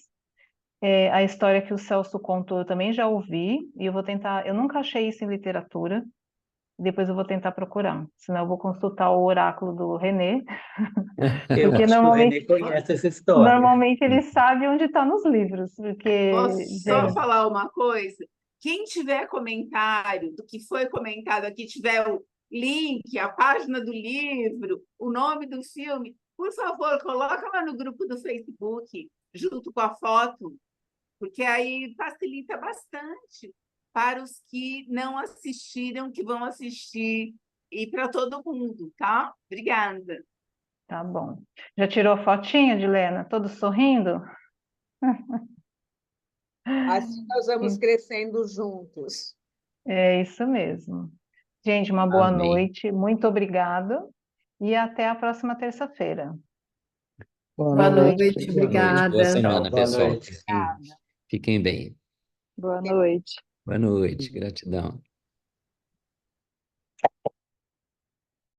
A história que o Celso contou eu também já ouvi, e eu vou tentar, eu nunca achei isso em literatura, depois eu vou tentar procurar, senão eu vou consultar o oráculo do René, Eu porque acho que o René normalmente, conhece essa história. normalmente ele sabe onde está nos livros, porque, Posso só gente, falar uma coisa? Quem tiver comentário do que foi comentado aqui, tiver o link, a página do livro, o nome do filme, por favor, coloca lá no grupo do Facebook, junto com a foto, porque aí facilita bastante para os que não assistiram, que vão assistir, e para todo mundo, tá? Obrigada. tá bom. Já tirou a fotinha de Lena? Todos sorrindo? Assim nós vamos crescendo juntos. É isso mesmo. Gente, uma boa Amém. noite, muito obrigada e até a próxima terça-feira. Boa noite, Boa noite, boa obrigada. semana, Boa pessoal. noite. Fiquem bem. Boa noite. Boa noite, gratidão.